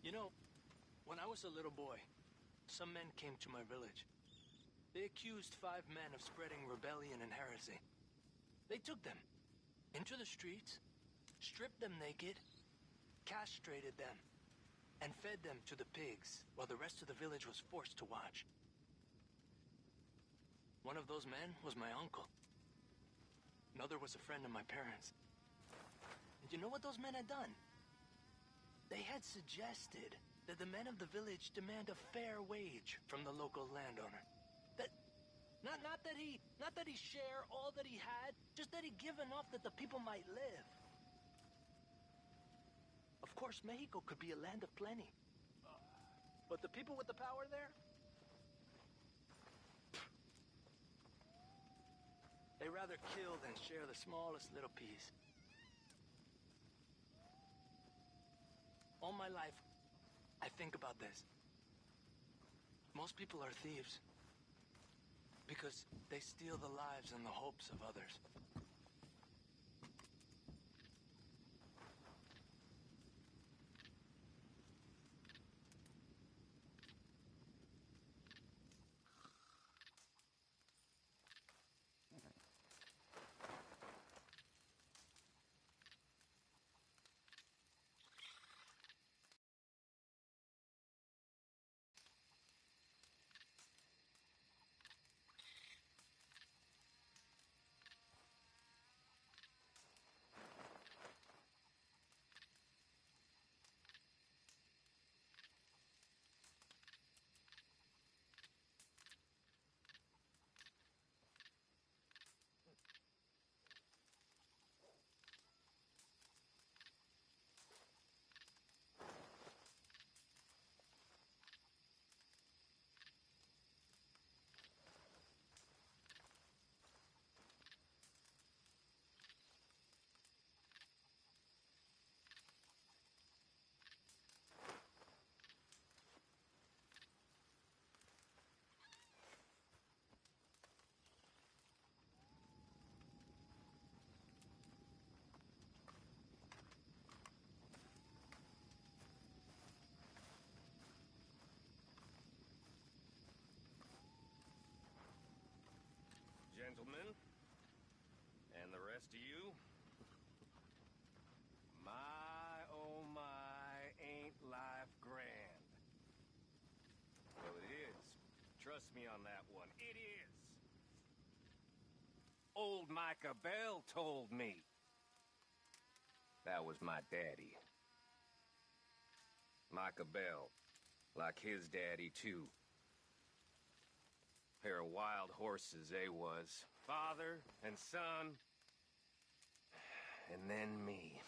You know, when I was a little boy, some men came to my village. They accused 5 men of spreading rebellion and heresy. They took them into the streets, stripped them naked, castrated them, and fed them to the pigs while the rest of the village was forced to watch. One of those men was my uncle. Another was a friend of my parents. And you know what those men had done? They had suggested that the men of the village demand a fair wage from the local landowner. That not that he share all that he had, just that he give enough that the people might live. Of course, Mexico could be a land of plenty. But the people with the power there? They rather kill than share the smallest little piece. All my life, I think about this. Most people are thieves because they steal the lives and the hopes of others. Gentlemen, and the rest of you, my, oh my, ain't life grand. Well, it is. Trust me on that one. It is. Old Micah Bell told me. That was my daddy. Micah Bell, like his daddy, too. Pair of wild horses, they was. Father and son. And then me.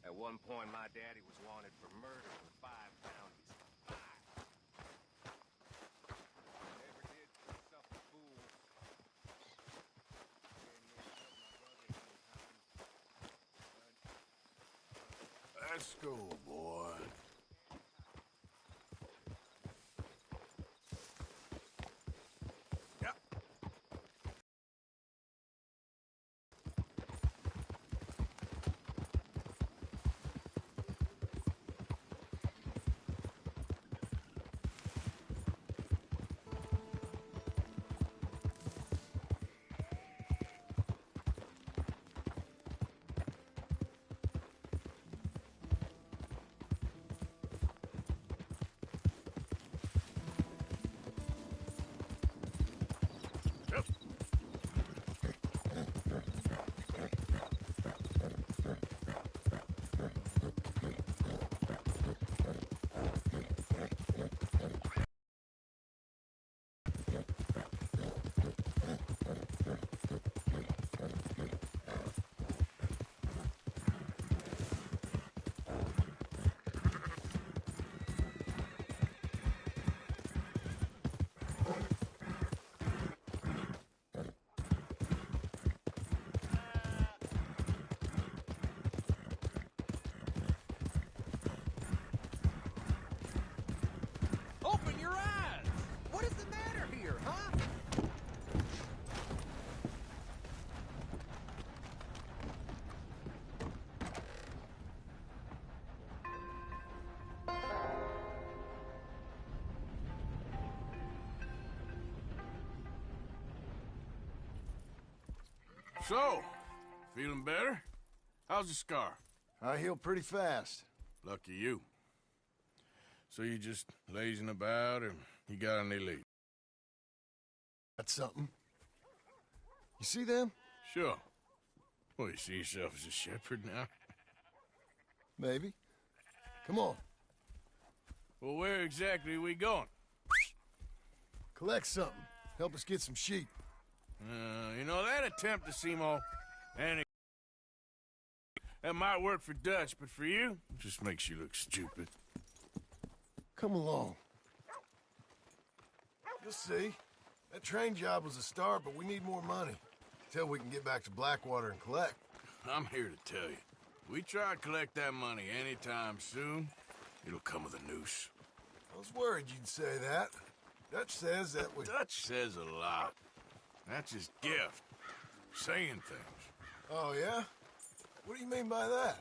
At one point, my daddy was wanted for murder in 5 counties. 5. Never did suffer fools. Let's go, boy. So, feeling better? How's the scar? I heal pretty fast. Lucky you. So you just lazing about, or you got any lead? That's something. You see them? Sure. Well, you see yourself as a shepherd now? Maybe. Come on. Well, where exactly are we going? Collect something. Help us get some sheep. You know, that attempt to seem all... That might work for Dutch, but for you, it just makes you look stupid. Come along. You'll see. That train job was a start, but we need more money. Till we can get back to Blackwater and collect. I'm here to tell you. We try to collect that money anytime soon, it'll come with a noose. I was worried you'd say that. Dutch says that we... Dutch says a lot. That's his gift. Saying things. Oh, yeah? What do you mean by that?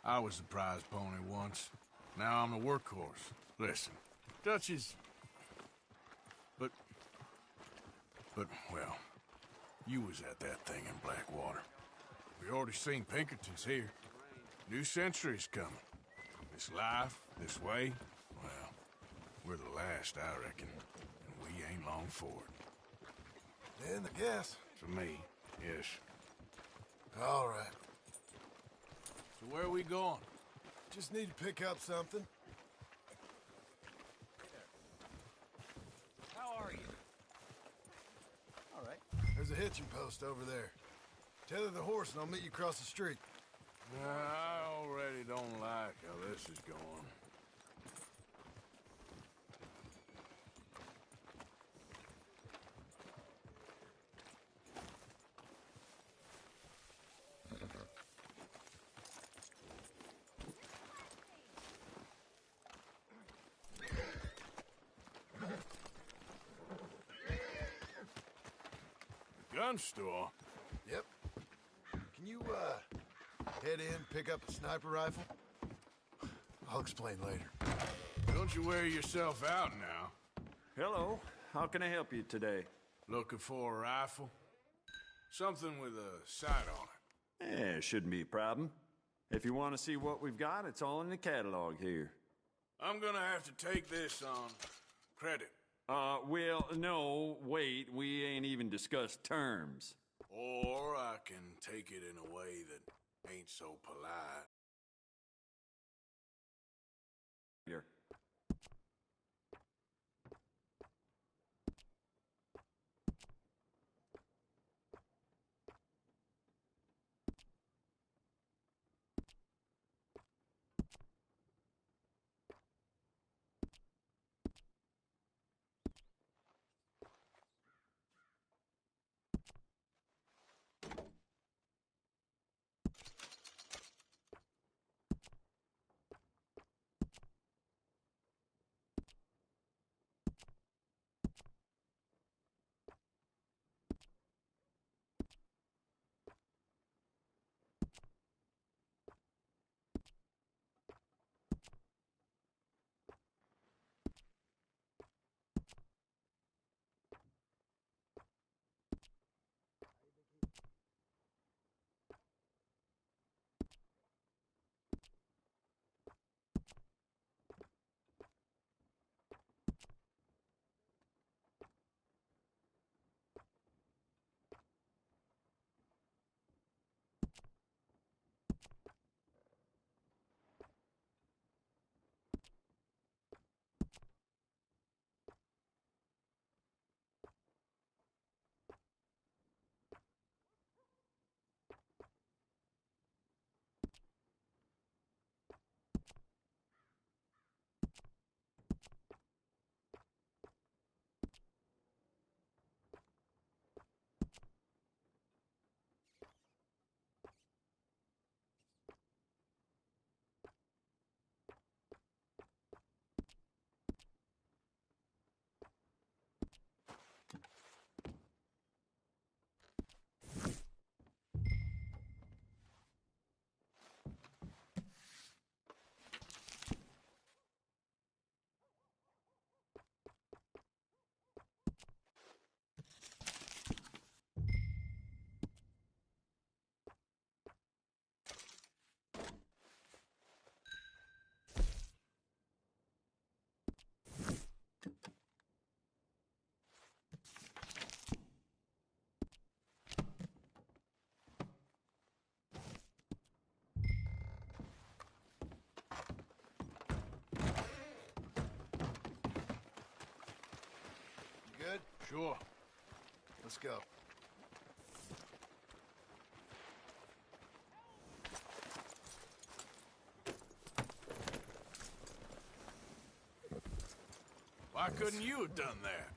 I was the prize pony once. Now I'm the workhorse. Listen, Dutch is... But, well, you was at that thing in Blackwater. We already seen Pinkertons here. New century's coming. This life, this way, well, we're the last, I reckon. And we ain't long for it. Then I guess. For me, yes. All right. So where are we going? Just need to pick up something. How are you? All right. There's a hitching post over there. Tether the horse and I'll meet you across the street. I already don't like how this is going. Gun store? Yep. Can you, head in, pick up a sniper rifle? I'll explain later. Don't you wear yourself out now. Hello. How can I help you today? Looking for a rifle? Something with a sight on it. Yeah, shouldn't be a problem. If you want to see what we've got, it's all in the catalog here. I'm gonna have to take this on credit. Well, no, wait, we ain't even discussed terms. Or I can take it in a way that ain't so polite. Here. Sure. Let's go. Why couldn't you have done that?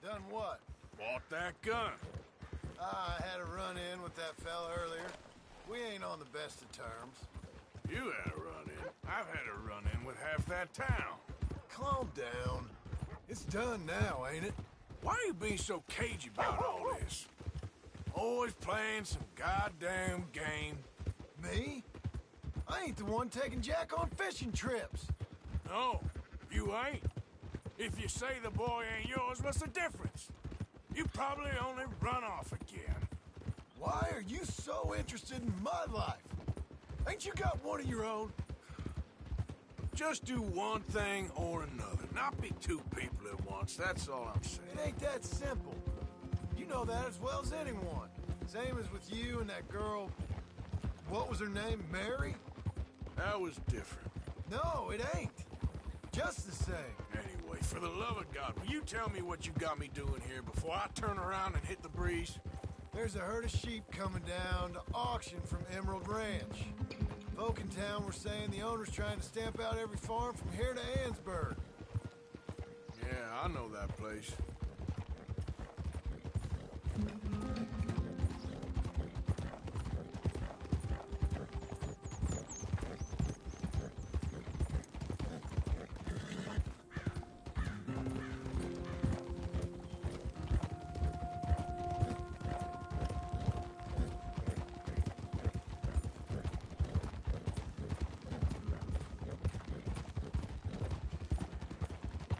Done what? Bought that gun. I had a run-in with that fella earlier. We ain't on the best of terms. You had a run-in. I've had a run-in with half that town. Calm down. It's done now, ain't it? Why are you being so cagey about all this? Always playing some goddamn game. Me? I ain't the one taking Jack on fishing trips. No, you ain't. If you say the boy ain't yours, what's the difference? You probably only run off again. Why are you so interested in my life? Ain't you got one of your own? Just do one thing or another. Not be two people at once, that's all I'm saying. It ain't that simple. You know that as well as anyone. Same as with you and that girl... What was her name? Mary? That was different. No, it ain't. Just the same. Anyway, for the love of God, will you tell me what you got me doing here before I turn around and hit the breeze? There's a herd of sheep coming down to auction from Emerald Ranch. Folk in town were saying the owner's trying to stamp out every farm from here to Ansburg. Yeah, I know that place.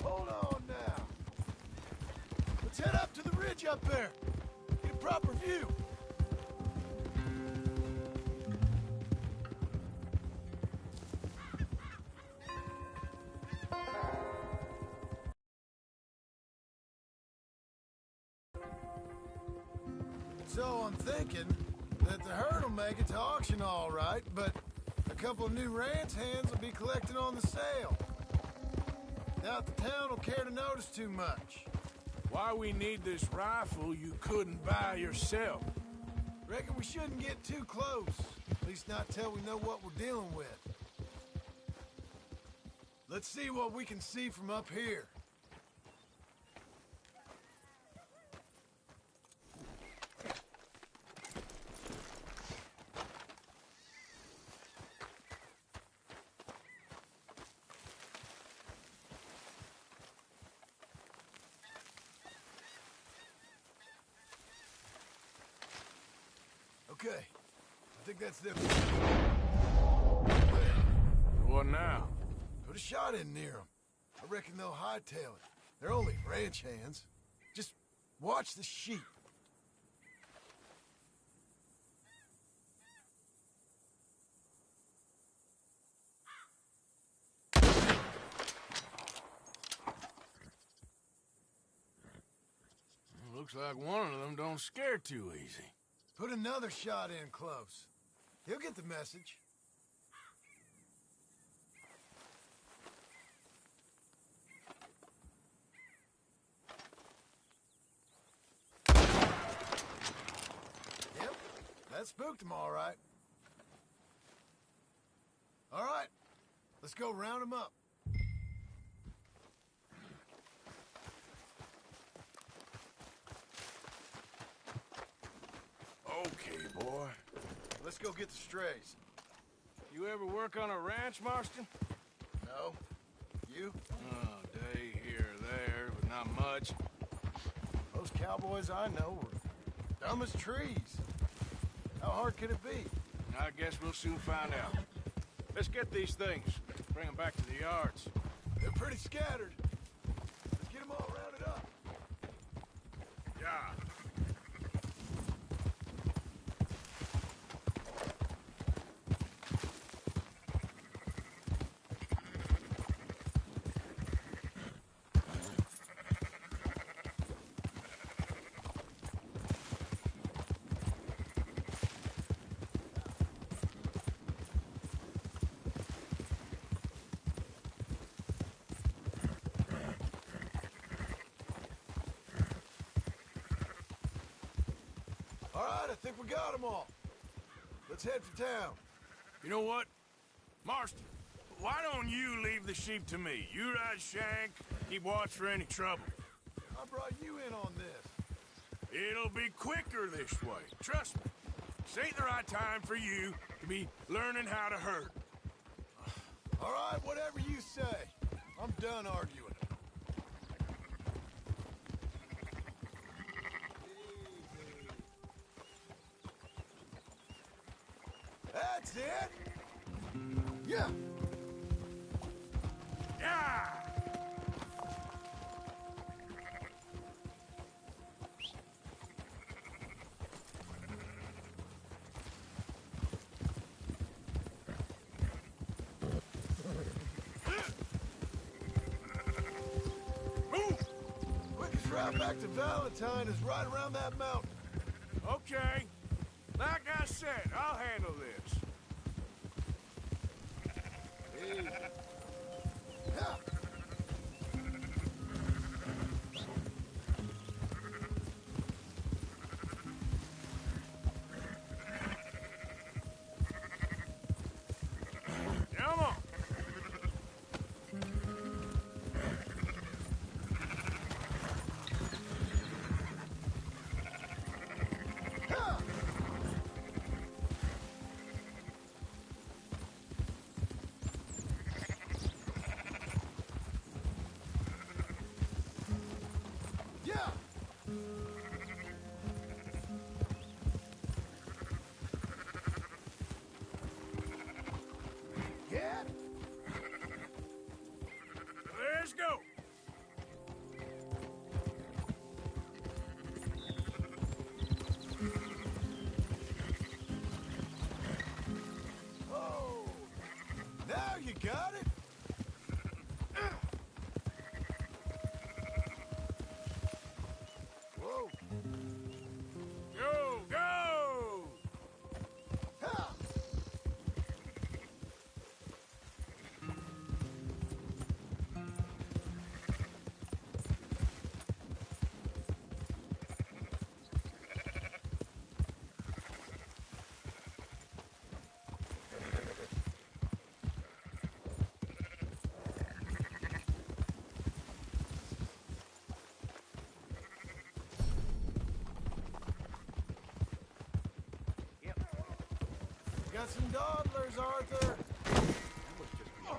Hold on now. Let's head up to the ridge up there. Get a proper view. So I'm thinking that the herd will make it to auction all right, but a couple of new ranch hands will be collecting on the sale. Doubt the town will care to notice too much. Why we need this rifle you couldn't buy yourself? Reckon we shouldn't get too close. At least not till we know what we're dealing with. Let's see what we can see from up here. Okay, I think that's them. What now? Put a shot in near them. I reckon they'll hightail it. They're only ranch hands. Just watch the sheep. Looks like one of them don't scare too easy. Put another shot in close. He'll get the message. Yep, that spooked him all right. All right, let's go round him up. Okay, boy. Let's go get the strays. You ever work on a ranch, Marston? No? You? Oh, day here or there, but not much. Those cowboys I know were dumb as trees. How hard could it be? I guess we'll soon find out. Let's get these things. Bring them back to the yards. They're pretty scattered. Let's get them all rounded up. Yeah. think we got them all. Let's head for town. You know what? Marston, why don't you leave the sheep to me? You ride Shank, keep watch for any trouble. I brought you in on this. It'll be quicker this way. Trust me. This ain't the right time for you to be learning how to herd. All right, whatever you say. I'm done arguing. That's it. Yeah. Yeah! Move! Quickest route back to Valentine is right around that mountain. Okay. Like I said, I'll handle this. Yeah. Come on. Yeah. Yeah. Yeah. Let's go. Oh. Now you got it. Whoa. Go, go! Ha. Got some dawdlers, Arthur. No!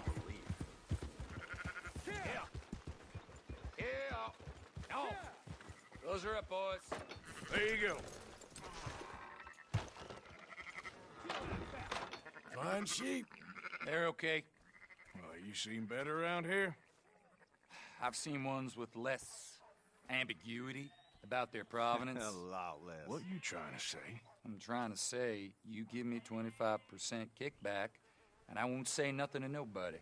Those are up, boys. There you go. Fine sheep. They're okay. Well, you seen better around here? I've seen ones with less ambiguity about their provenance. A lot less. What you trying to say? I'm trying to say, you give me 25% kickback, and I won't say nothing to nobody.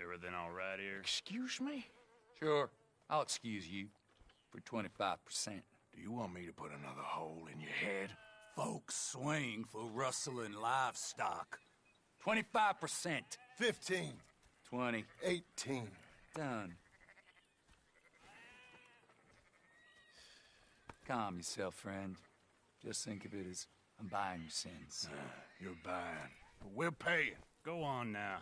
Everything all right here? Excuse me? Sure, I'll excuse you for 25%. Do you want me to put another hole in your head? Folks swing for rustling livestock. 25%. 15. 20. 18. Done. Calm yourself, friend. Just think of it as I'm buying your sins. You're buying, but we're paying. Go on now.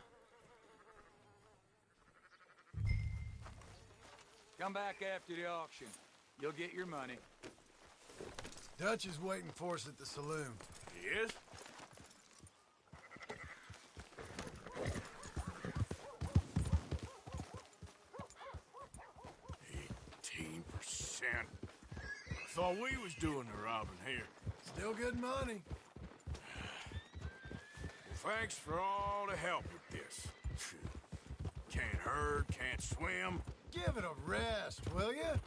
Come back after the auction. You'll get your money. Dutch is waiting for us at the saloon. He is? I thought we was doing the robbing here. Still good money. Well, thanks for all the help with this. Can't herd, can't swim. Give it a rest, will ya?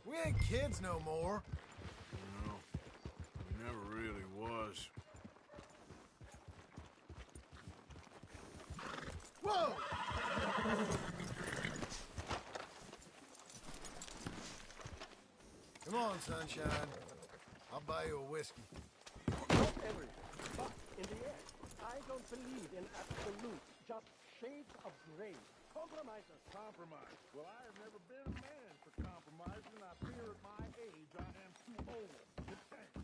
We ain't kids no more. No, we never really was. Whoa! Come on, sunshine. I'll buy you a whiskey. Not everything, but in the end, I don't believe in absolute, just shades of gray. Compromises. Compromise. Well, I have never been a man for compromise, and I fear at my age I am too old. Thanks.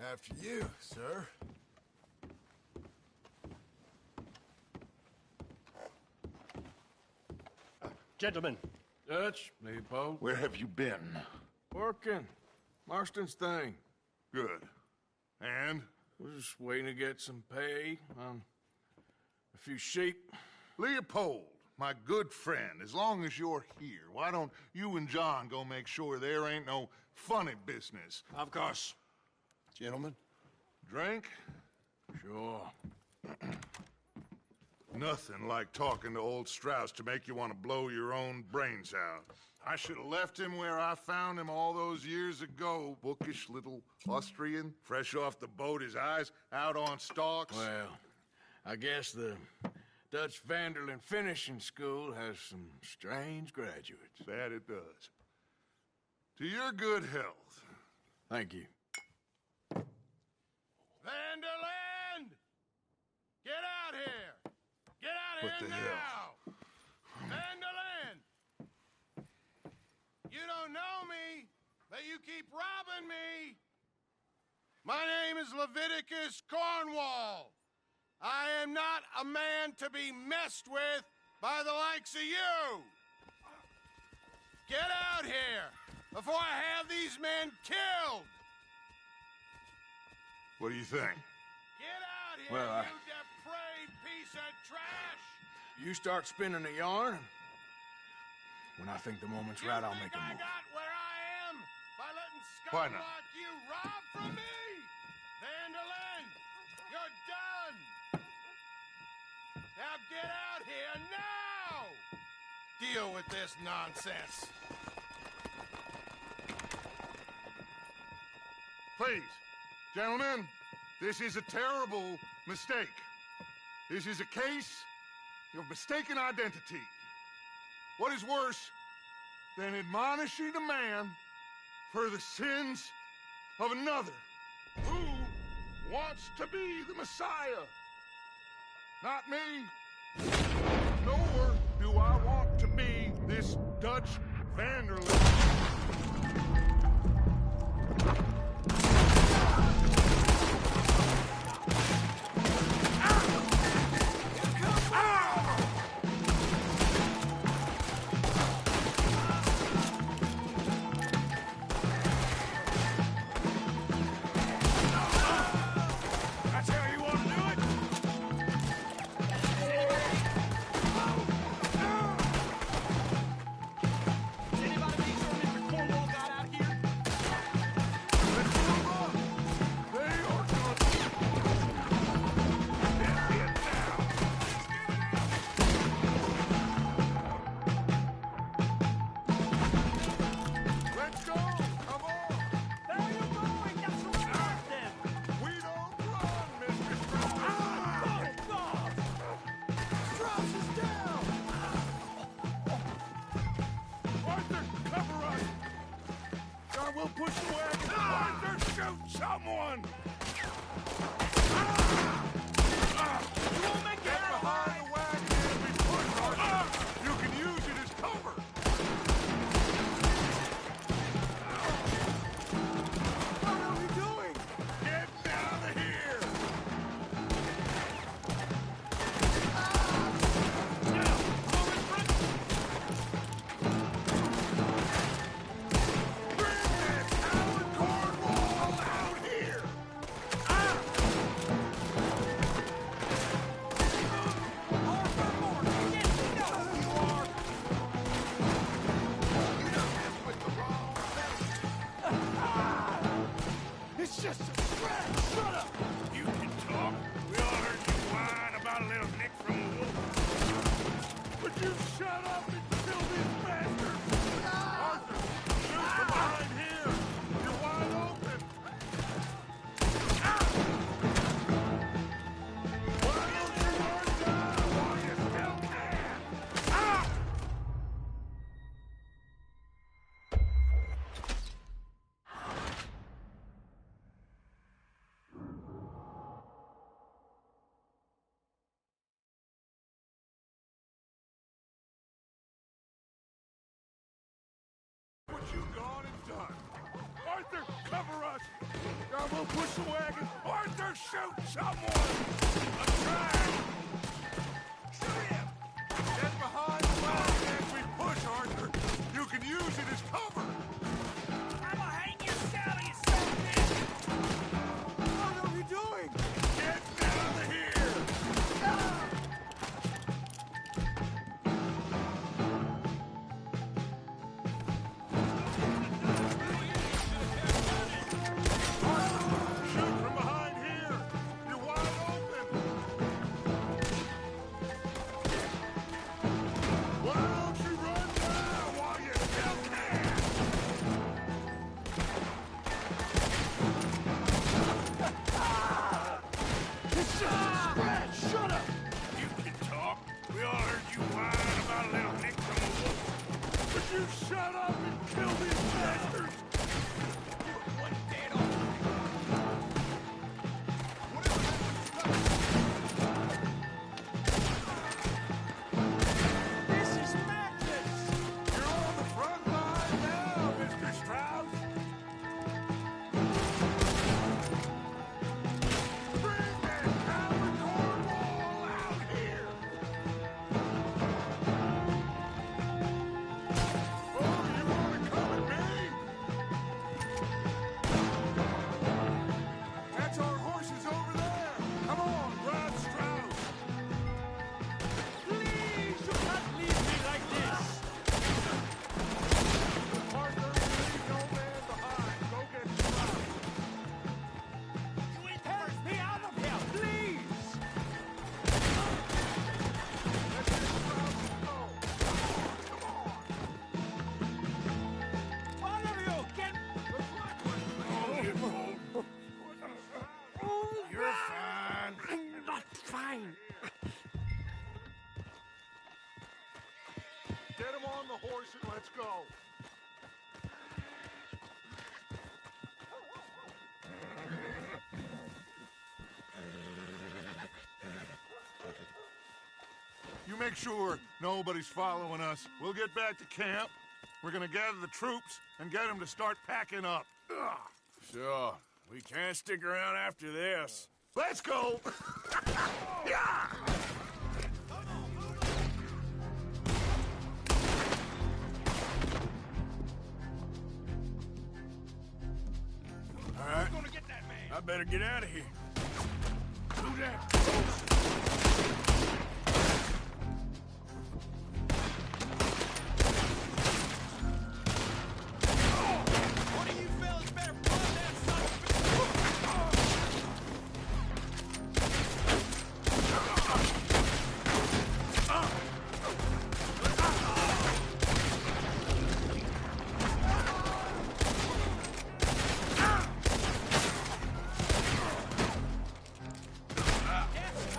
After you, sir. Gentlemen, Dutch, Leopold. Where have you been? Working. Marston's thing. Good. And? We're just waiting to get some pay on a few sheep. Leopold, my good friend, as long as you're here, why don't you and John go make sure there ain't no funny business? Of course. Gentlemen? Drink? Sure. Nothing like talking to old Strauss to make you want to blow your own brains out. I should have left him where I found him all those years ago. Bookish little Austrian, fresh off the boat, his eyes out on stalks. Well, I guess the Dutch Vanderlyn Finishing School has some strange graduates. That it does. To your good health. Thank you. Vanderland! Get out here! Get out What here the now! hell? Vanderland! You don't know me, but you keep robbing me! My name is Leviticus Cornwall. I am not a man to be messed with by the likes of you! Get out here before I have these men killed! What do you think? Get out here, Well, you depraved piece of trash! You start spinning the yarn. When I think the moment's right, I'll make a I move. got where I am by letting Why scum not? like you rob from me! Vanderlyn, you're done! Now get out here now! Deal with this nonsense. Please, gentlemen, this is a terrible mistake. This is a case of mistaken identity. What is worse than admonishing a man for the sins of another who wants to be the Messiah? Not me. Nor do I want to be this Dutch Vanderlyn. We'll push the wagon. Arthur, shoot someone! You won't make it behind the wagon as we push, Arthur. You can use it as cover. What are we doing? Get out of here! It's just a scratch! Shut up! You can talk. We all heard you whine about a little nick from a wolf. Would you shut up and kill these bastards? Arthur, shoot from behind here! You're wide open! Why don't you run down while you still can? push the wagon. Arthur, shoot someone! I'm trying! Shoot him! Get behind the wagon as we push, Arthur. You can use it as cover. I'ma hang you, Sally, you son of a bitch! What are we doing? Get down to here! Shoot from behind here! You're wide open! Why don't you run now while you still can? It's just a scratch! Shut up! You can talk. We all heard you whine about a little nick from a wolf. Would you shut up and kill these bastards? One dead on. This is madness! You're on the front line now, Mr. Strauss. Bring that coward cornball out here. Oh, you want to come at me? That's our horses over there. Come on, ride Strauss. Please, you can't leave me like this! Arthur, leave no man behind. Go get Strauss. You ain't help me out of here, please! Let's get Strauss and go. Come on. All of you, get... You're fine. I'm not fine. Get him on the horse and let's go. You make sure nobody's following us. We'll get back to camp. We're gonna gather the troops and get them to start packing up. Sure. We can't stick around after this. Let's go! Yeah! All right. Gonna get that man! I better get out of here. Do that! One of you fellas better run that son of a That's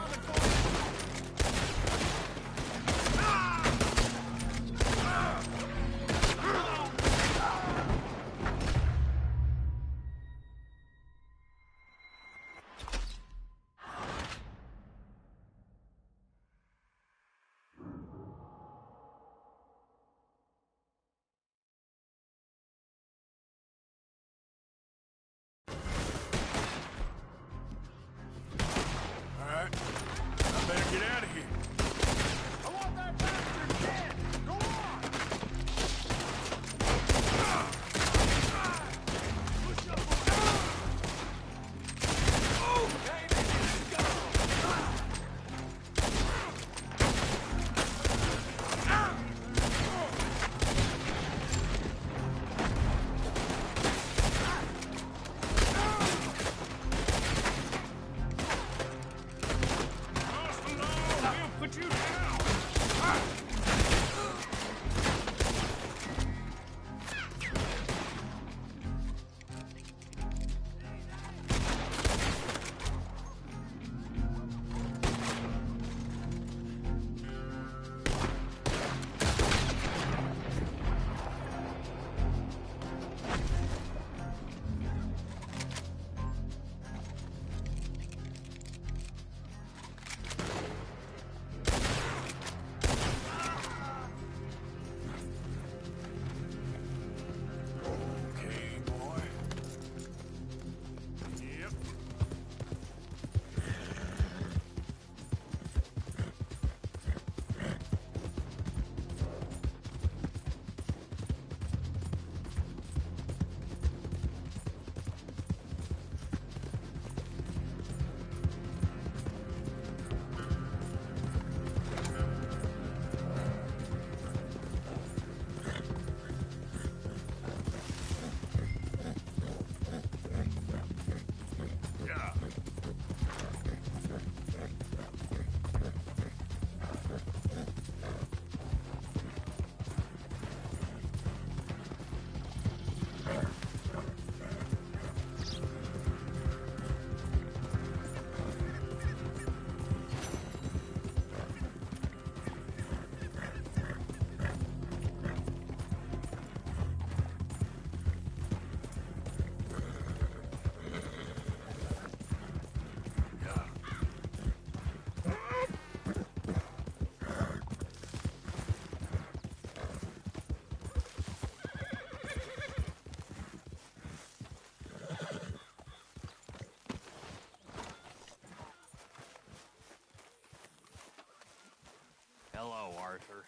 know, Arthur.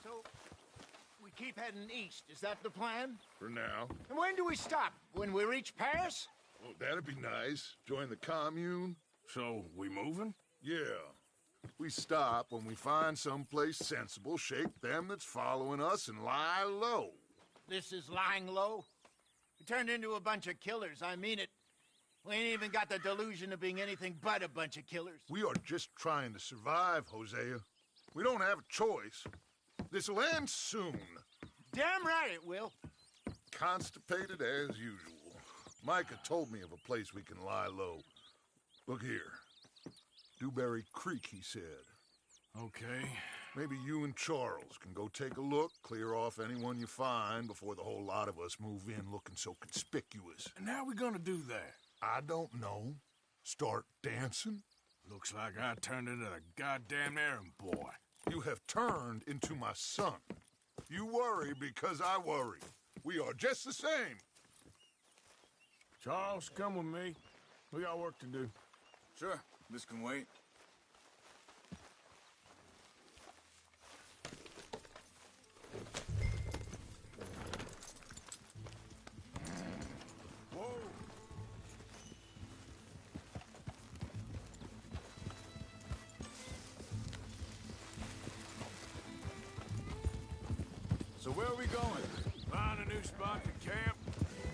So, we keep heading east. Is that the plan? For now. And when do we stop? When we reach Paris? Well, that'd be nice. Join the commune. So, we moving? Yeah. We stop when we find someplace sensible, shake them that's following us, and lie low. This is lying low? We turned into a bunch of killers, I mean it. We ain't even got the delusion of being anything but a bunch of killers. We are just trying to survive, Hosea. We don't have a choice. This'll end soon. Damn right it will. Constipated as usual. Micah told me of a place we can lie low. Look here. Dewberry Creek, he said. Okay. Maybe you and Charles can go take a look, clear off anyone you find before the whole lot of us move in looking so conspicuous. And how we gonna do that? I don't know. Start dancing? Looks like I turned into a goddamn errand boy. You have turned into my son. You worry because I worry. We are just the same. Charles, come with me. We got work to do. Sure, this can wait. Whoa! So where are we going? Find a new spot to camp.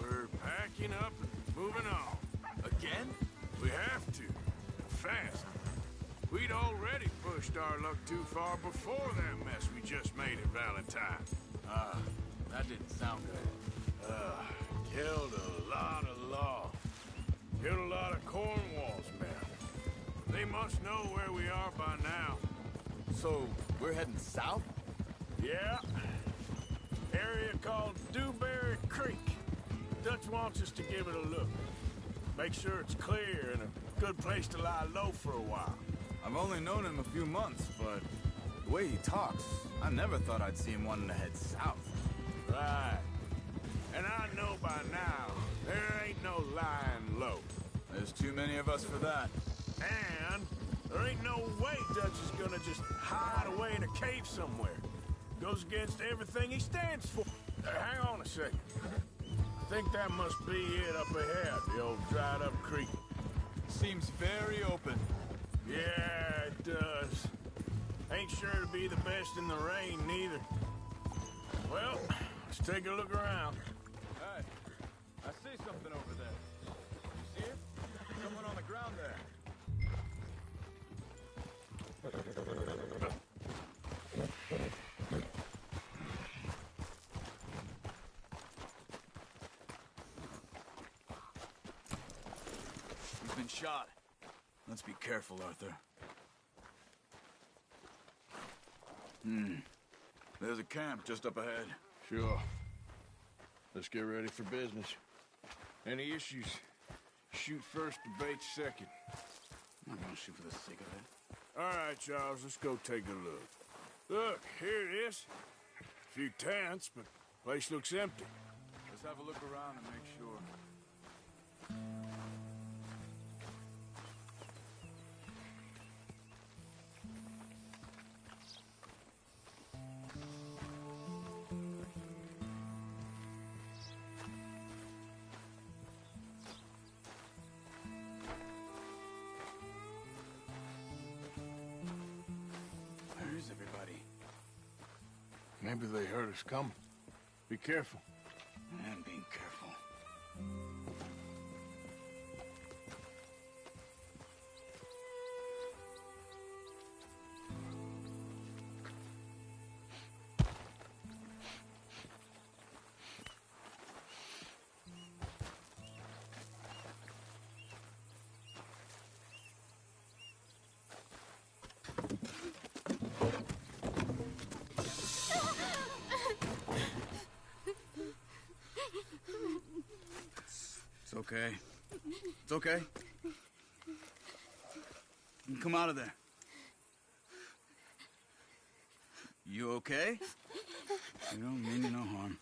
We're packing up and moving on. Again? We have to. Fast. We'd already pushed our luck too far before that mess we just made at Valentine. That didn't sound good. Killed a lot of law. Killed a lot of Cornwall's men. They must know where we are by now. So, we're heading south? Yeah. Area called Dewberry Creek. Dutch wants us to give it a look. Make sure it's clear and a good place to lie low for a while. I've only known him a few months, but the way he talks, I never thought I'd see him wanting to head south. Right. And I know by now, there ain't no lying low. There's too many of us for that. And there ain't no way Dutch is gonna just hide away in a cave somewhere. Goes against everything he stands for. Hang on a second. I think that must be it up ahead, the old dried-up creek. Seems very open. Yeah, it does. Ain't sure to be the best in the rain, neither. Well, let's take a look around. Hey, I see something over there. You see it? Someone on the ground there. He's been shot. Let's be careful, Arthur. There's a camp just up ahead. Sure. Let's get ready for business. Any issues? Shoot first, debate second. I'm not gonna shoot for the sake of it. All right, Charles, let's go take a look. Look, here it is. A few tents, but place looks empty. Let's have a look around and make sure. Where is everybody? Maybe they heard us coming. Be careful. I'm being careful. It's okay. It's okay. You come out of there. You okay? You don't mean you no harm.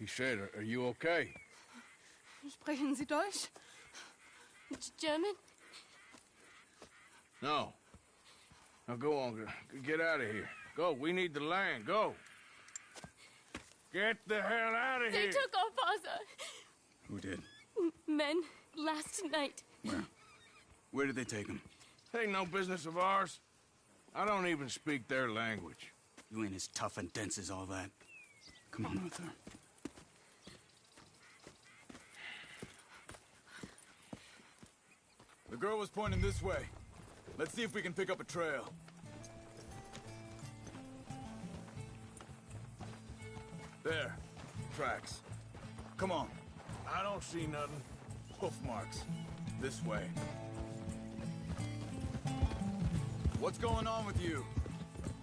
said, are you okay? Sprechen Sie Deutsch? German? No. Now go on, get out of here. Go, we need the land, go. Get the hell out of here! They took our father. Who did? Men, last night. Where? Where did they take him? Ain't no business of ours. I don't even speak their language. You ain't as tough and dense as all that. Come on, Arthur. The girl was pointing this way. Let's see if we can pick up a trail. There. Tracks. Come on. I don't see nothing. Hoof marks. This way. What's going on with you?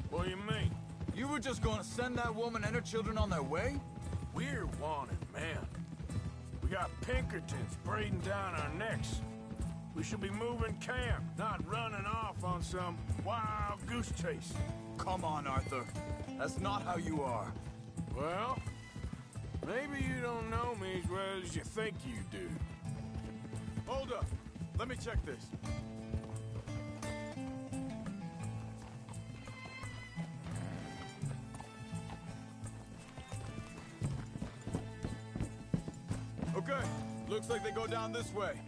What do you mean? You were just going to send that woman and her children on their way? We're wanted, man. We got Pinkertons braiding down our necks. We should be moving camp, not running off on some wild goose chase. Come on, Arthur. That's not how you are. Well, maybe you don't know me as well as you think you do. Hold up. Let me check this. Okay, looks like they go down this way.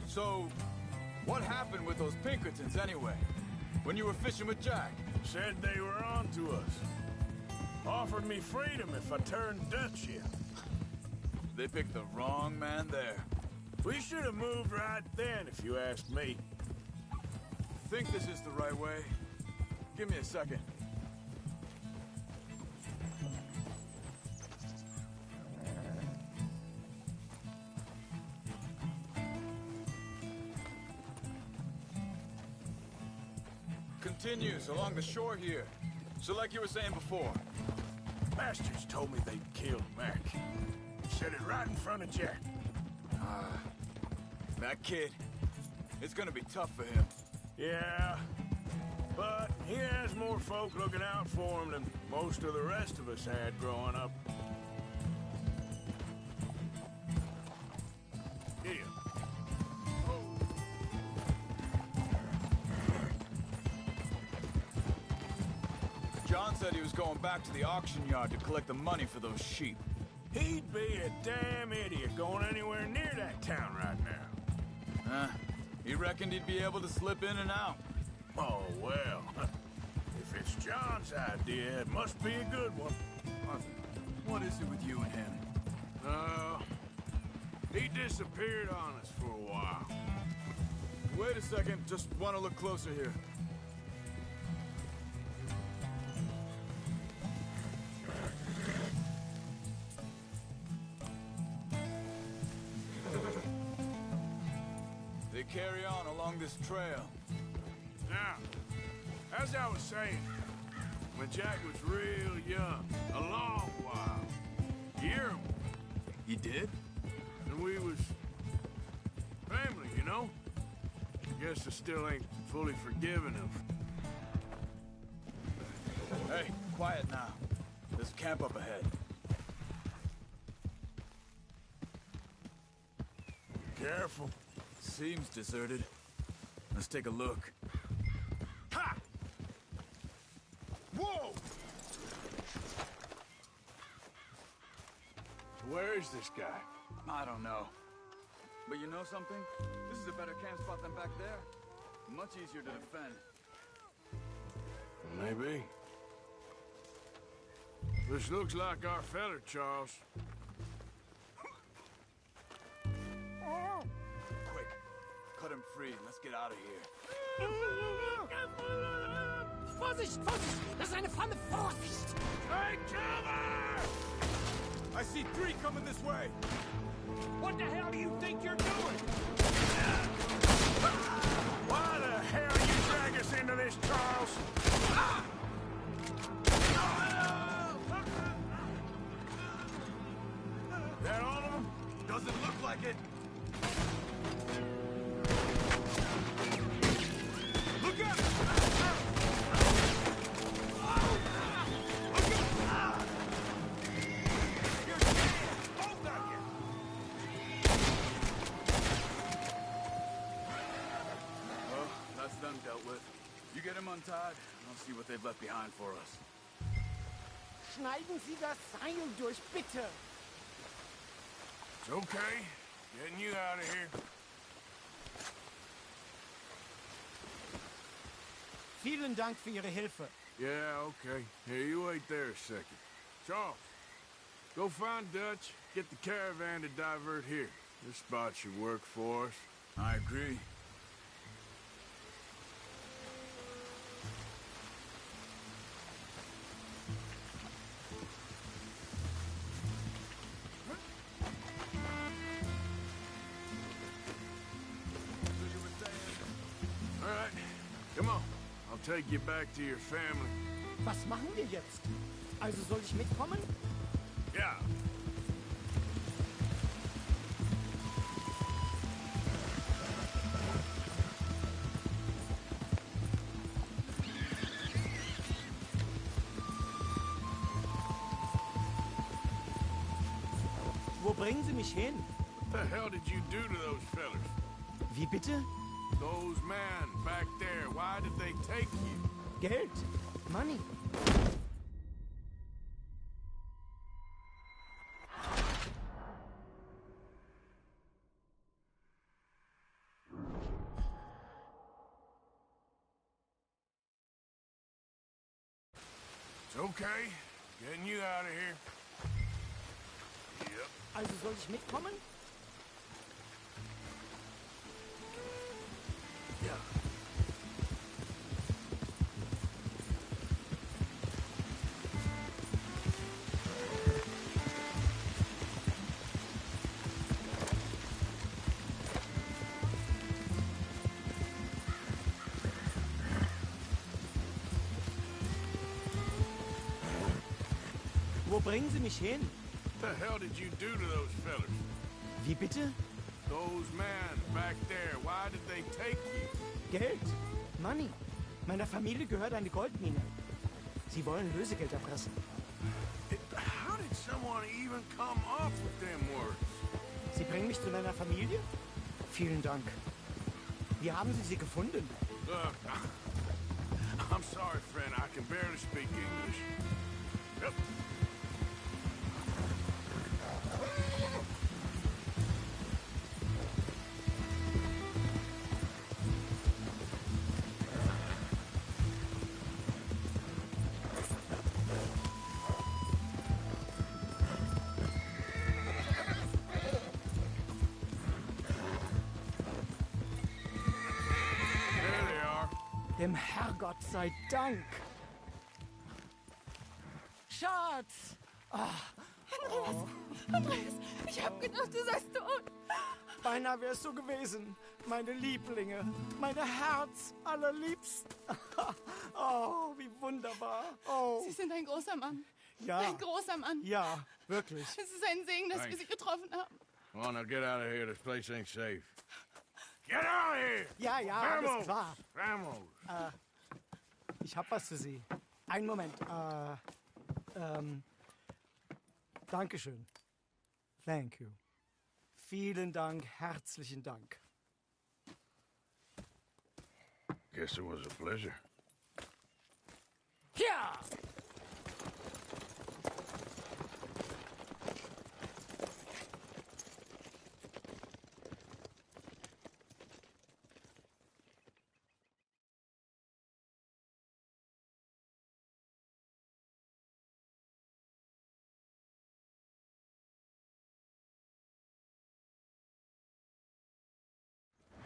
So, what happened with those Pinkertons anyway? When you were fishing with Jack? Said they were on to us. Offered me freedom if I turned Dutch here. They picked the wrong man there. We should have moved right then, if you ask me. Think this is the right way? Give me a second. Continues along the shore here. So like you were saying before. Bastards told me they'd killed Mac. Said it right in front of Jack. That kid, it's gonna be tough for him. Yeah, but he has more folk looking out for him than most of the rest of us had growing up. Here. John said he was going back to the auction yard to collect the money for those sheep. He'd be a damn idiot going anywhere near that town right now. He reckoned he'd be able to slip in and out. Oh, well. If it's John's idea, it must be a good one. Arthur, what is it with you and him? He disappeared on us for a while. Wait a second, just want to look closer here. They carry on along this trail. Now, as I was saying, when Jack was real young, a long while, you hear him? He did? And we was family, you know? Guess I still ain't fully forgiven him. Hey, quiet now. There's a camp up ahead. Careful. Seems deserted. Let's take a look. Ha! Whoa! Where is this guy? I don't know. But you know something? This is a better camp spot than back there. Much easier to defend. Maybe. This looks like our feller, Charles. Quick, cut him free and let's get out of here. Vorsicht, Vorsicht! Das ist eine Falle! Vorsicht! Take cover! I see 3 coming this way! What the hell do you think you're doing? Why the hell you drag us into this, Charles? That all of them? Doesn't look like it! Look out! got him dealt with. You get him untied, and I'll see what they've left behind for us. Schneiden Sie das Seil durch, bitte. It's okay. Getting you out of here. Vielen Dank für Ihre Hilfe. Yeah, okay. Here, you wait there a second. Charles, go find Dutch. Get the caravan to divert here. This spot should work for us. I agree. All right, come on. I'll take you back to your family. Was machen wir jetzt? Also soll ich mitkommen? Yeah. Wo bringen Sie mich hin? What the hell did you do to those fellas? Wie bitte? Those men back there, why did they take you? Geld. Money. It's okay. Getting you out of here. Yep. Also soll ich mitkommen? Yeah. Wo bringen Sie mich hin? What the hell did you do to those fellas? Wie bitte? Those men back there, why did they take you? Geld. Money. Meiner Familie gehört eine Goldmine. Sie wollen Lösegeld erpressen. How did someone even come up with them words? Sie bringen mich zu meiner Familie? Vielen Dank. Wie haben Sie sie gefunden? Look, I'm sorry, friend. I can barely speak English. Yep. There they are. Dem Herrgott sei Dank. Schatz! Andreas, ich hab gedacht, du seist tot. Beinahe wär's so gewesen. Meine Lieblinge, meine Herz allerliebsten. Oh, wie wunderbar. Oh, Sie sind ein großer Mann. ja, Ein großer Mann. ja, wirklich. Es ist ein Segen, dass wir Sie getroffen haben. Come on, now get out of here. This place ain't safe. Get out of here! Ja, ja, alles klar. Vamos! Ich hab was für Sie. Einen Moment. Dankeschön. Thank you. Vielen Dank, herzlichen Dank. Guess it was a pleasure. Ja!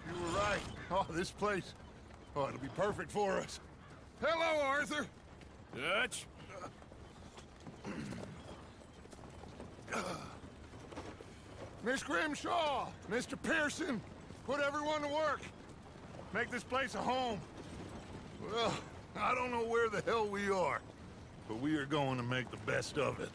You were right. Oh, this place. Oh, it'll be perfect for us. Hello, Arthur. Dutch? Miss Grimshaw, Mr. Pearson, put everyone to work. Make this place a home. Well, I don't know where the hell we are, but we are going to make the best of it.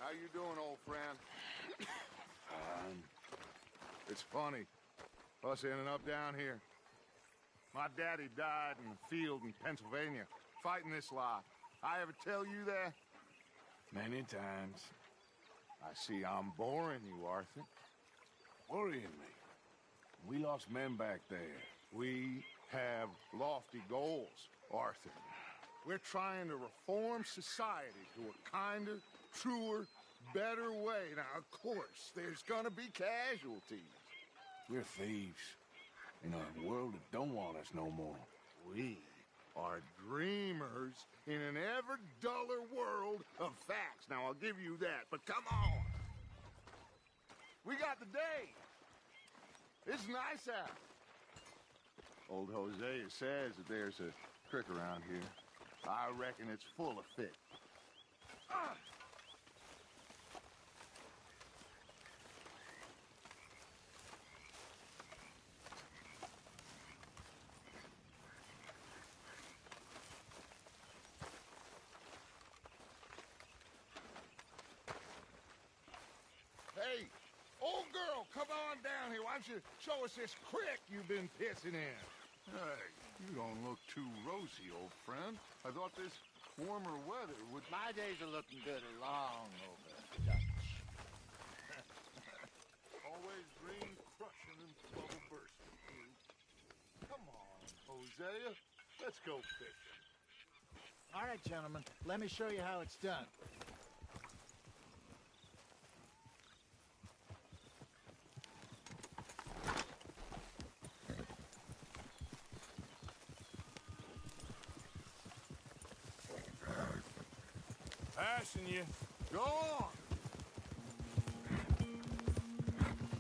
How you doing, old friend? It's funny, us ending up down here. My daddy died in the field in Pennsylvania, fighting this lot. I ever tell you that? Many times. I see I'm boring you, Arthur. Worrying me. We lost men back there. We have lofty goals, Arthur. We're trying to reform society to a kinder, truer, better way. Now, of course, there's gonna be casualties. We're thieves. In a world that don't want us no more. We are dreamers in an ever duller world of facts. Now, I'll give you that, but come on. We got the day. It's nice out. Old Hosea says that there's a creek around here. I reckon it's full of fish. Hey, old girl, come on down here. Why don't you show us this creek you've been pissing in? Hey, you don't look too rosy, old friend. I thought this warmer weather would... My days are looking good along over Dutch. Always green crushing and bubble bursting. Come on, Hosea. Let's go fishing. All right, gentlemen. Let me show you how it's done. Passing you. Go on.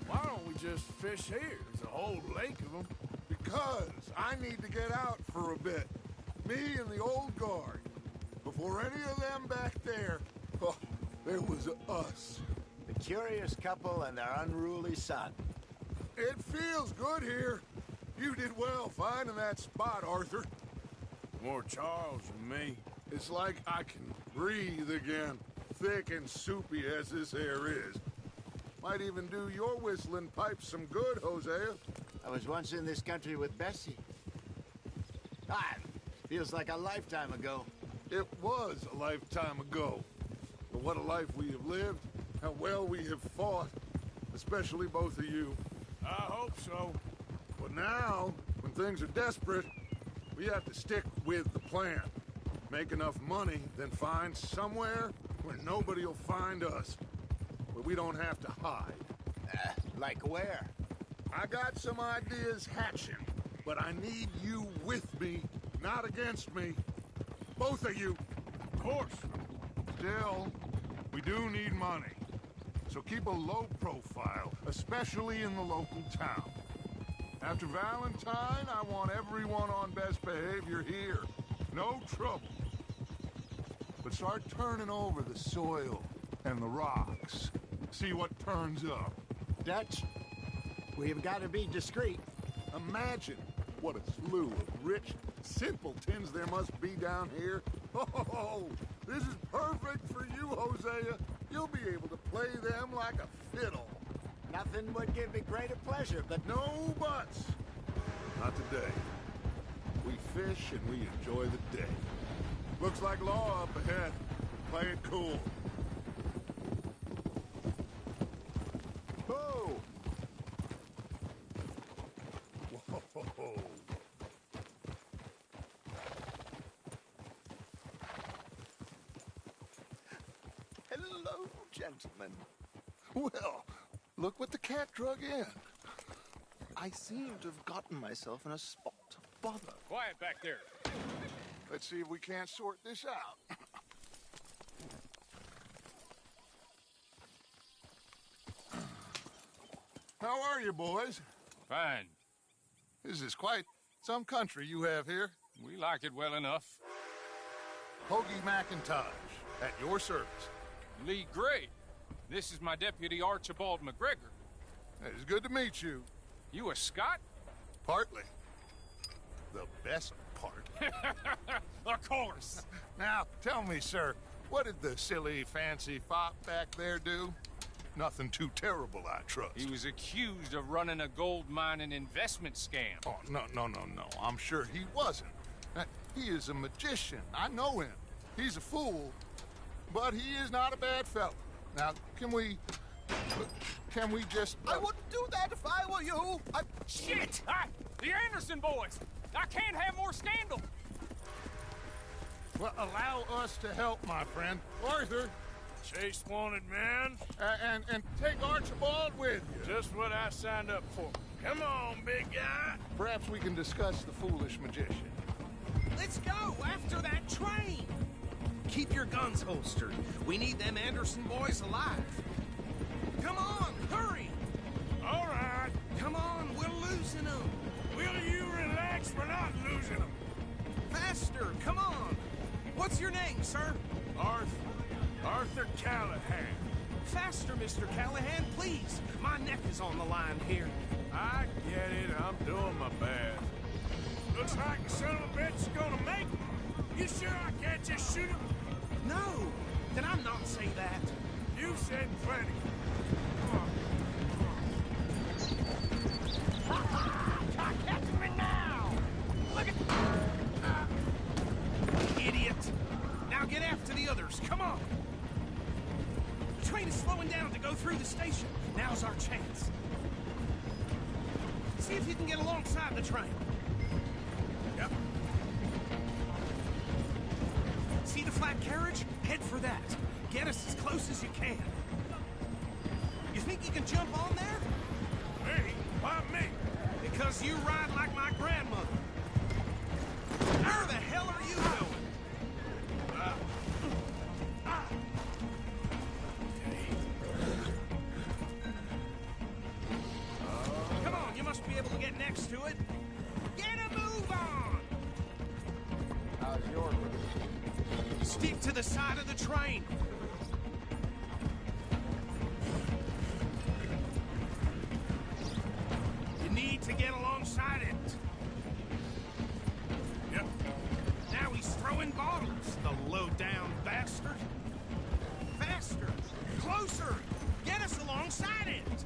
Why don't we just fish here? There's a whole lake of them. Because I need to get out for a bit. Me and the old guard. Before any of them back there, oh, there was us. The curious couple and their unruly son. It feels good here. You did well finding that spot, Arthur. More Charles than me. It's like I can breathe again, thick and soupy as this air is. Might even do your whistling pipes some good, Hosea. I was once in this country with Bessie. Feels like a lifetime ago. It was a lifetime ago. But what a life we have lived, how well we have fought, especially both of you. I hope so. But now, when things are desperate, we have to stick with the plan. Make enough money, then find somewhere where nobody will find us. Where we don't have to hide. Like where? I got some ideas hatching, but I need you with me, not against me. Both of you. Of course. Still, we do need money. So keep a low profile, especially in the local town. After Valentine, I want everyone on best behavior here. No trouble. But start turning over the soil and the rocks. See what turns up. Dutch, we've got to be discreet. Imagine what a slew of rich simpletons there must be down here. Oh, this is perfect for you, Hosea. You'll be able to play them like a fiddle. Nothing would give me greater pleasure, but... No buts. Not today. We fish and we enjoy the day. Looks like law up ahead. Play it cool. Whoa! Whoa. Hello, gentlemen. Well, look what the cat drug in. I seem to have gotten myself in a spot of bother. Quiet back there. Let's see if we can't sort this out. How are you, boys? Fine. This is quite some country you have here. We like it well enough. Hoagie McIntosh, at your service. Lee Gray. This is my deputy Archibald McGregor. It's good to meet you. You a Scot? Partly. The best part. Of course. Now, tell me, sir, What did the silly, fancy fop back there do? Nothing too terrible, I trust. He was accused of running a gold mining investment scam. Oh, no. I'm sure he wasn't. He is a magician. I know him. He's a fool, but he is not a bad fellow. Now, can we just... I wouldn't do that if I were you. Shit! The Anderson boys! I can't have more scandal! Well, allow us to help, my friend. Arthur! Chase wanted man. And take Archibald with you. Just what I signed up for. Come on, big guy. Perhaps we can discuss the foolish magician. Let's go after that train. Keep your guns holstered. We need them Anderson boys alive. Come on, hurry. All right. Come on, we're losing them. Will you relax? We're not losing them. Faster, come on. What's your name, sir? Arthur Callahan. Faster, Mr. Callahan, please. My neck is on the line here. I get it. I'm doing my best. Looks like the son of a bitch is gonna make it. You sure I can't just shoot him? No. Did I not say that? You said plenty. Catch me now! Look at... Idiot! Now get after the others, come on! The train is slowing down to go through the station. Now's our chance. See if you can get alongside the train. Yep. See the flat carriage? Head for that. Get us as close as you can. You think you can jump on there? Me? Why me? Because you ride like my grandmother. Where the hell are you going? Come on, you must be able to get next to it. Get a move on! How's your route? Stick to the side of the train. You need to get alongside it. Yep. Now he's throwing bottles, the low-down bastard. Faster! Closer! Get us alongside it!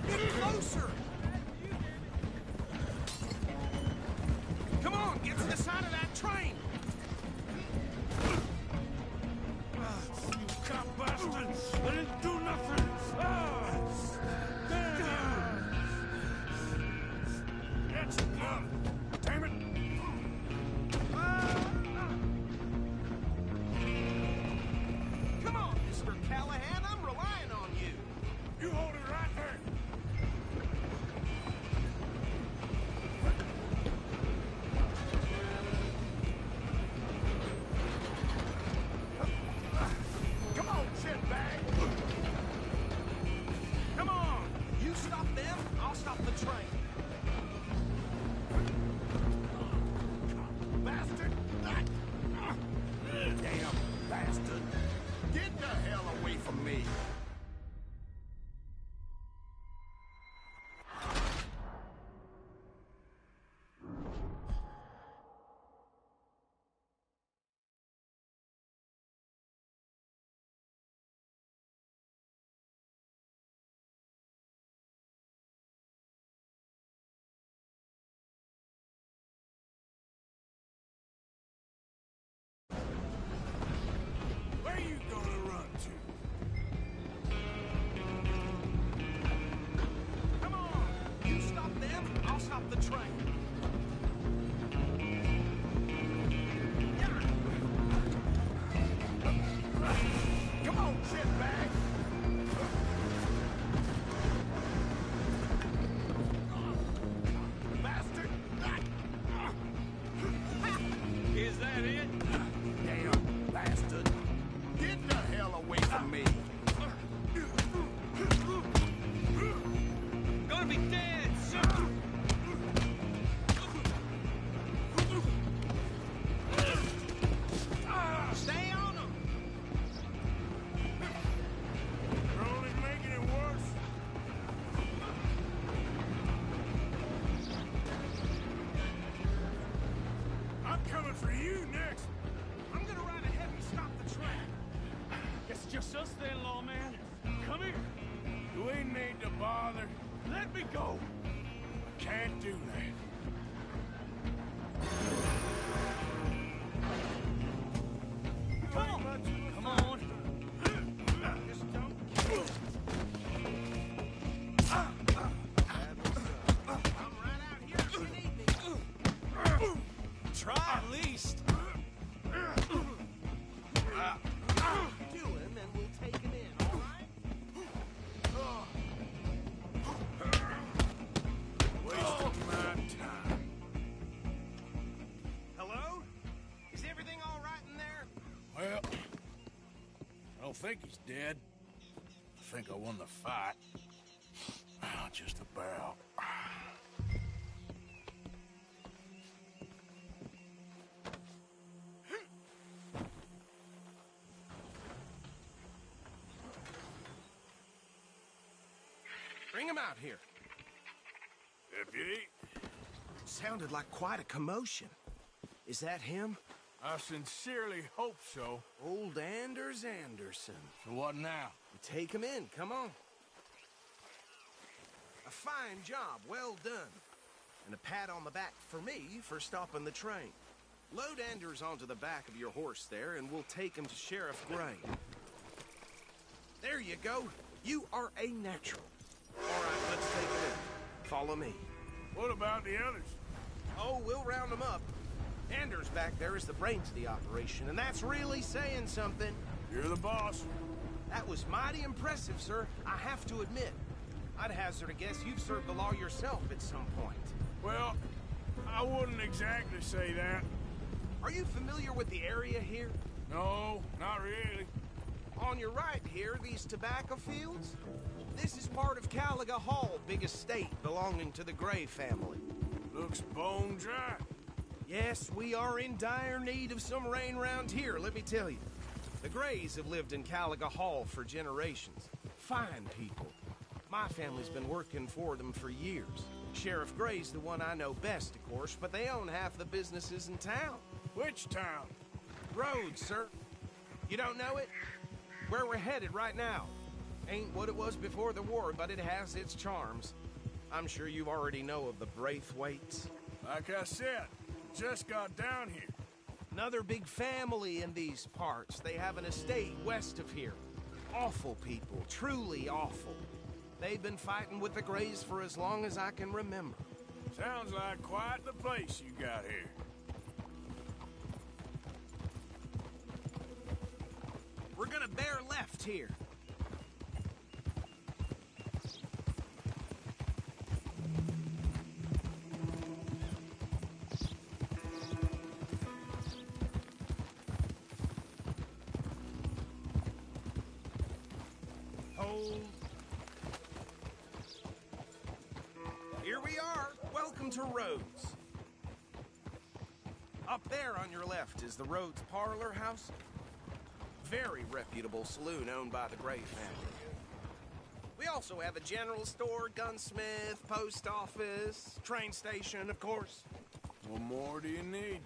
Get closer! Come on, get to the side of that train! You cop bastards! I didn't do nothing! That's the gun! Damn it! Come on, Mr. Callahan, I'm relying on you. You hold it right there! Come on, shitbag! Come on! You stop them, I'll stop the train. Bastard! Damn bastard! Get the hell away from me! Where are you gonna run to? Come on! You stop them, I'll stop the train. Come on, shitbag! Bastard! Is that it? Damn bastard! Get the hell away from me! Gonna be dead soon! Father, Let me go! can't do that. Come on! Come on. Just don't kill. Come right out here if you need me. Try at least. Do him and we'll take him in, all right? Wasting my time. Hello? Is everything all right in there? Well, I don't think he's dead. I think I won the fight. Just about. Bring him out here. Deputy, Sounded like quite a commotion. Is that him? I sincerely hope so. Old Anders Anderson. So what now? Take him in, come on. A fine job, well done. And a pat on the back for me for stopping the train. Load Anders onto the back of your horse there, and we'll take him to Sheriff Gray. There you go. You are a natural. All right, let's take him in. Follow me. What about the others? Oh, we'll round them up. Anders back there is the brains of the operation, and that's really saying something. You're the boss. That was mighty impressive, sir. I have to admit. I'd hazard a guess you've served the law yourself at some point. Well, I wouldn't exactly say that. Are you familiar with the area here? No, not really. On your right here, these tobacco fields? This is part of Caliga Hall, big estate belonging to the Gray family. Looks bone dry. Yes, we are in dire need of some rain round here, let me tell you. The Grays have lived in Caliga Hall for generations. Fine people. My family's been working for them for years. Sheriff Gray's the one I know best, of course, but they own half the businesses in town. Which town? Rhodes, sir. You don't know it? Where we're headed right now. Ain't what it was before the war, but it has its charms. I'm sure you already know of the Braithwaites. Like I said, just got down here. Another big family in these parts. They have an estate west of here. Awful people, truly awful. They've been fighting with the Grays for as long as I can remember. Sounds like quite the place you got here. We're gonna bear left here. Hold. Here we are. Welcome to Rhodes. Up there on your left is the Rhodes Parlor House. Very reputable saloon owned by the Gray family. We also have a general store, gunsmith, post office, train station, of course. What more do you need?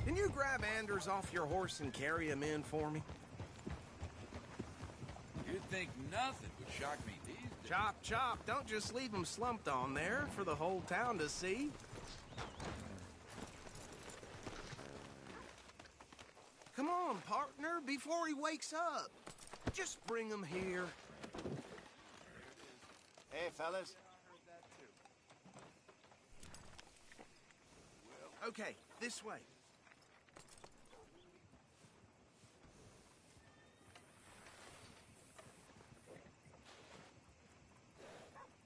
Can you grab Anders off your horse and carry him in for me? You'd think nothing would shock me these days. Chop, chop. Don't just leave him slumped on there for the whole town to see. Come on, partner, before he wakes up. Just bring him here. Hey, fellas. Okay, this way.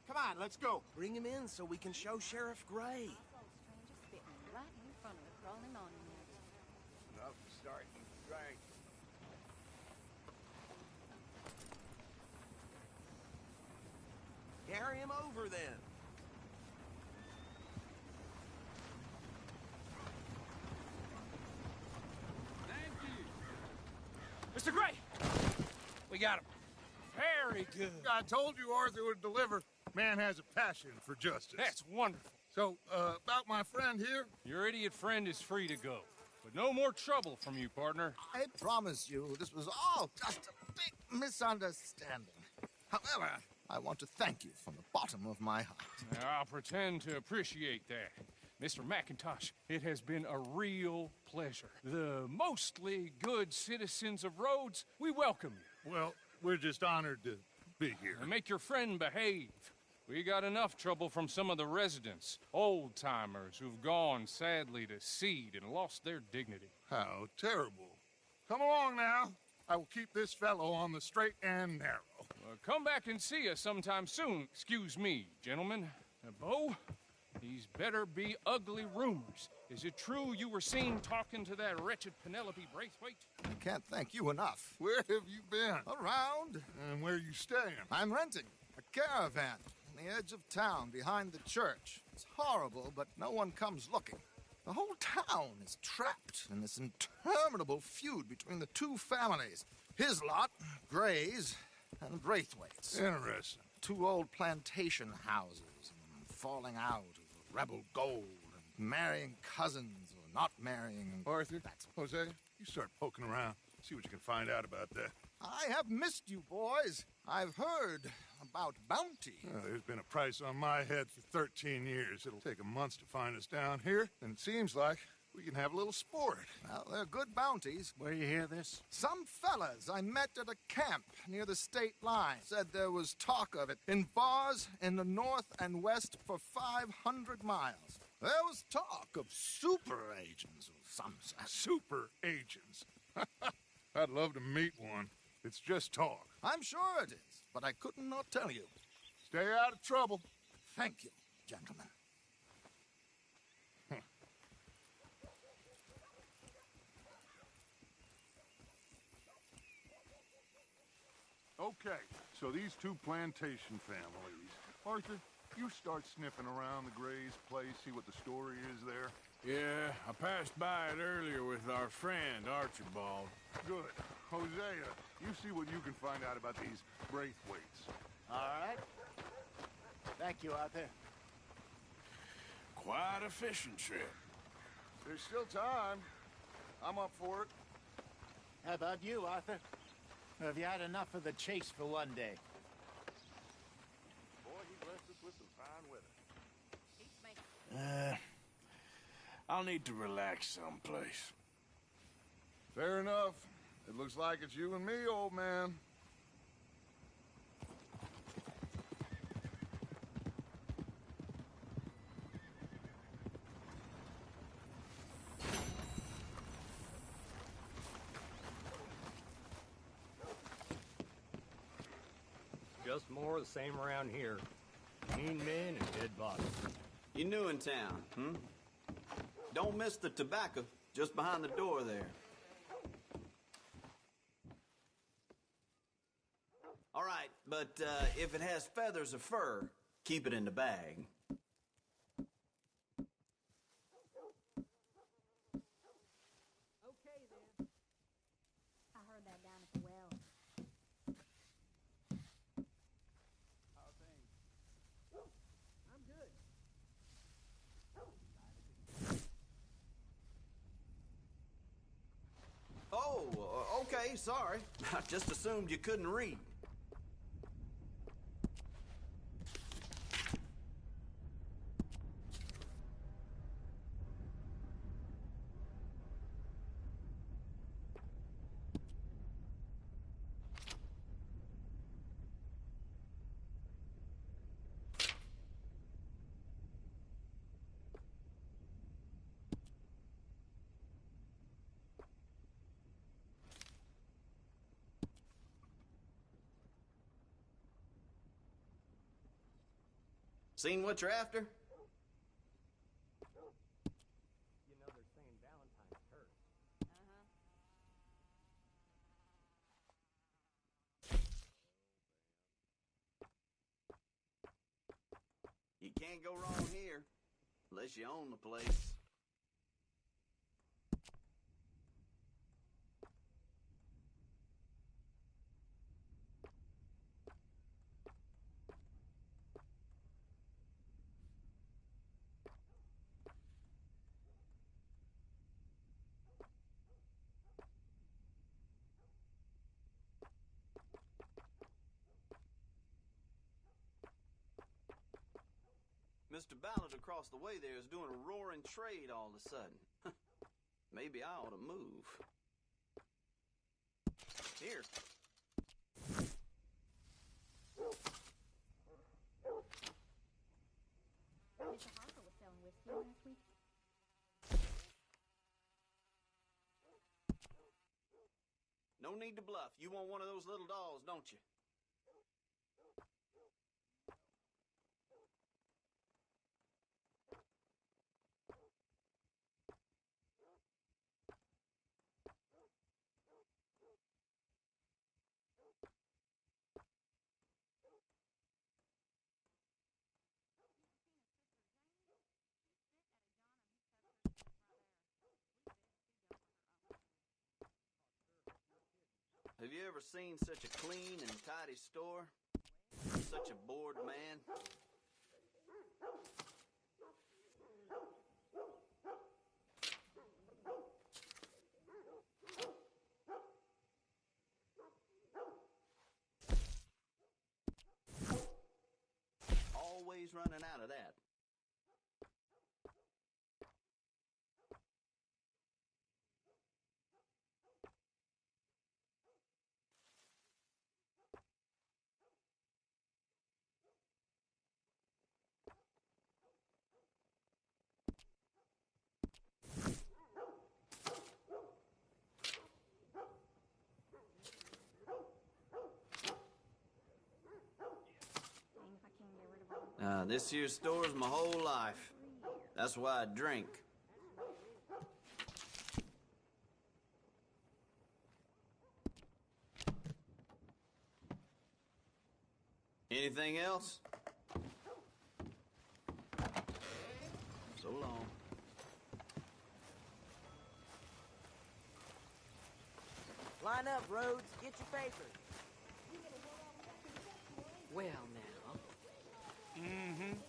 Come on, let's go. Bring him in so we can show Sheriff Gray. Enough starting right. Carry him over then. Thank you. Mr. Gray! We got him. Very good. I told you Arthur would deliver. Man has a passion for justice. That's wonderful. So, about my friend here? Your idiot friend is free to go. But no more trouble from you, partner. I promise you, this was all just a big misunderstanding. However, I want to thank you from the bottom of my heart. I'll pretend to appreciate that. Mr. McIntosh, it has been a real pleasure. The mostly good citizens of Rhodes, we welcome you. Well, we're just honored to be here. And make your friend behave. We got enough trouble from some of the residents, old-timers who've gone, sadly, to seed and lost their dignity. How terrible. Come along now. I will keep this fellow on the straight and narrow. Come back and see us sometime soon. Excuse me, gentlemen. Bo, these better be ugly rumors. Is it true you were seen talking to that wretched Penelope Braithwaite? I can't thank you enough. Where have you been? Around. And where are you staying? I'm renting a caravan on the edge of town behind the church. It's horrible, but no one comes looking. The whole town is trapped in this interminable feud between the two families. His lot, Gray's, and Braithwaite's. Interesting. Two old plantation houses, falling out of rebel gold, and marrying cousins or not marrying. Arthur, Jose, you start poking around. See what you can find out about that. I have missed you, boys. I've heard about bounty. There's been a price on my head for 13 years. It'll take a month to find us down here, and it seems like we can have a little sport. Well, they're good bounties. Where you hear this? Some fellas I met at a camp near the state line said there was talk of it in bars in the north and west for 500 miles. There was talk of super agents of some sort. Super agents? I'd love to meet one. It's just talk. I'm sure it is, but I could not tell you. Stay out of trouble. Thank you, gentlemen. Okay, so these two plantation families. Arthur, you start sniffing around the Gray's place, see what the story is there. Yeah, I passed by it earlier with our friend, Archibald. Good. Hosea, you see what you can find out about these Braithwaites. All right. Thank you, Arthur. Quite a fishing trip. There's still time. I'm up for it. How about you, Arthur? Have you had enough of the chase for one day? Boy, he blessed us with some fine weather. I'll need to relax someplace. Fair enough. It looks like it's you and me, old man. Just more of the same around here. Mean men and dead bodies. You new in town, hmm? Don't miss the tobacco just behind the door there. All right, but if it has feathers or fur, keep it in the bag. Okay, then. I heard that down at the well. How are things? I'm good. Oh, okay, sorry. I just assumed you couldn't read. Seen what you're after? You know they're saying Valentine's cursed. You can't go wrong here, unless you own the place. Mr. Ballard across the way there is doing a roaring trade all of a sudden. Maybe I ought to move. Here. Mr. Harper was selling whiskey last week. No need to bluff. You want one of those little dolls, don't you? Have you ever seen such a clean and tidy store? Such a bored man? Always running out of that. This here store's my whole life. That's why I drink. Anything else? So long. Line up, Rhodes. Get your papers. Well, now. Mm-hmm.